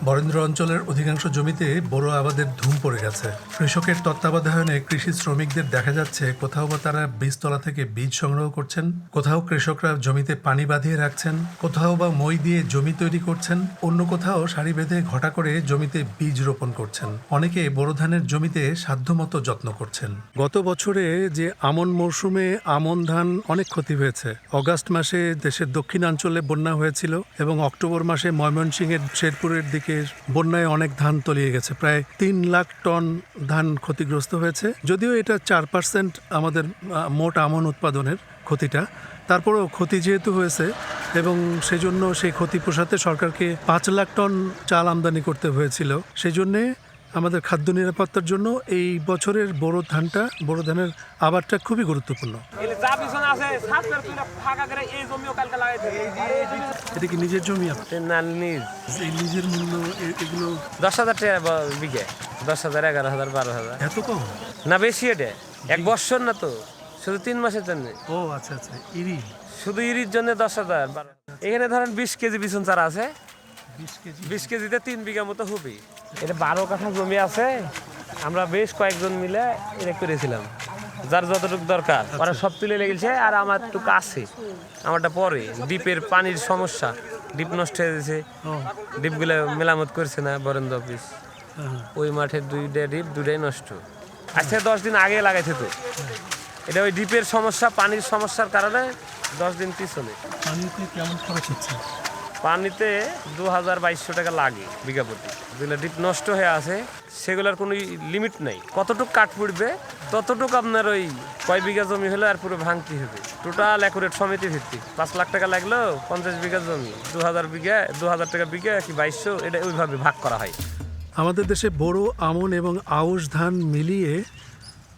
বরেন্দ্র অঞ্চলের অধিকাংশ জমিতে বোরো আবাদের ধুম পড়ে গেছে। কৃষকের তত্ত্বাবধানে কৃষি শ্রমিকদের দেখা যাচ্ছে কোথাও বা তারা বীজতলা থেকে বীজ সংগ্রহ করছেন, কোথাও কৃষকরা জমিতে পানি বাঁধিয়ে রাখছেন, কোথাও বা মই দিয়ে জমি তৈরি করছেন, অন্য কোথাও সারি বেঁধে ঘটা করে জমিতে বীজ রোপণ করছেন। অনেকে বোরো ধানের জমিতে সাধ্যমতো যত্ন করছেন। গত বছরে যে আমন মৌসুমে আমন ধান অনেক ক্ষতি হয়েছে। অগাস্ট মাসে দেশের দক্ষিণাঞ্চলে বন্যা হয়েছিল এবং অক্টোবর মাসে ময়মনসিংহের শেরপুরের দিকে বন্যায় অনেক ধান তলিয়ে গেছে। প্রায় 3 লাখ টন ধান ক্ষতিগ্রস্ত হয়েছে। যদিও এটা 4% আমাদের মোট আমন উৎপাদনের ক্ষতিটা, তারপরেও ক্ষতি যেহেতু হয়েছে এবং সেজন্য সেই ক্ষতি পোষাতে সরকারকে 5 লাখ টন চাল আমদানি করতে হয়েছিল। সেই জন্যে আমাদের খাদ্য নিরাপত্তার জন্য এই বছরের বোরো ধানের আবাদটা খুবই গুরুত্বপূর্ণ। এটা কি নিজের জমি? এই নিজের মূল্য এগুলো 10,000 টাকা বিঘে, 10,000, 11,000, 12,000। এত কম? না বেশি, এটা 1 বছর না তো, শুধু 3 মাসের জন্য। ও আচ্ছা আচ্ছা, ইরি শুধু ইরির জন্য 10,000, 12,000। এখানে ধরেন 20 কেজি বিছুন চারা আছে, 20 কেজিতে 3 বিঘা মতো হবে। এটা 12 কাঠা জমি আছে। আমরা বেশ কয়েকজন মিলে এটা করেছিলাম, যার যতটুকু দরকার ওরা সব তুলে লেগেছে। আর আমার একটু কাছে, আমারটা পরে ডিপের পানির সমস্যা, ডিপ নষ্ট হয়ে গেছে। ডিপগুলো মেরামত করছে না বরেন্দ্র অফিস। ওই মাঠের 2টা ডিপ, 2টাই নষ্ট। আজ থেকে 10 দিন আগে লাগাইছে তো। এটা ওই ডিপের সমস্যা, পানির সমস্যার কারণে 10 দিন পিছনে। পানিতে কেমন খরচ হচ্ছে? পানিতে 2,200 টাকা লাগে বিঘা প্রতি। যেগুলো ডিপ নষ্ট হয়ে আছে সেগুলোর কোনো লিমিট নেই। কতটুকু কাঠ পড়বে ততটুকু আপনার ওই কয় বিঘা জমি হলে আর পুরো ভাঙতে হবে। টোটাল অ্যাকুরেট সমিতি ভিত্তিক 5 লাখ টাকা লাগলো 50 বিঘা জমি, 2,000 টাকা বিঘা কি 2,200, এটা ওইভাবে ভাগ করা হয়। আমাদের দেশে বোরো, আমন এবং আউশ ধান মিলিয়ে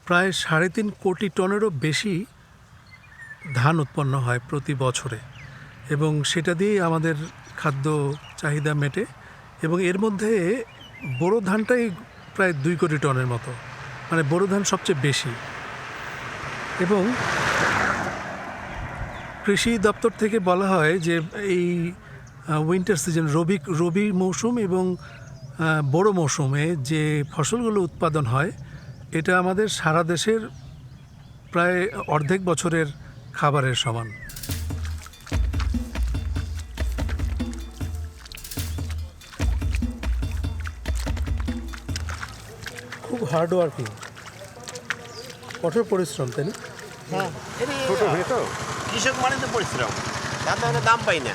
প্রায় 3.5 কোটি টনেরও বেশি ধান উৎপন্ন হয় প্রতি বছরে এবং সেটা দিয়েই আমাদের খাদ্য চাহিদা মেটে। এবং এর মধ্যে বোরো ধানটাই প্রায় 2 কোটি টনের মতো, মানে বোরো ধান সবচেয়ে বেশি। এবং কৃষি দপ্তর থেকে বলা হয় যে এই উইন্টার সিজন, রবি মৌসুম এবং বড় মৌসুমে যে ফসলগুলো উৎপাদন হয় এটা আমাদের সারা দেশের প্রায় অর্ধেক বছরের খাবারের সমান। খুব হার্ড ওয়ার্কিং, কঠোর পরিশ্রম, তাই না? ছোট হয়ে তো কৃষক মানে তো পরিশ্রম, তাতে দাম পাই না।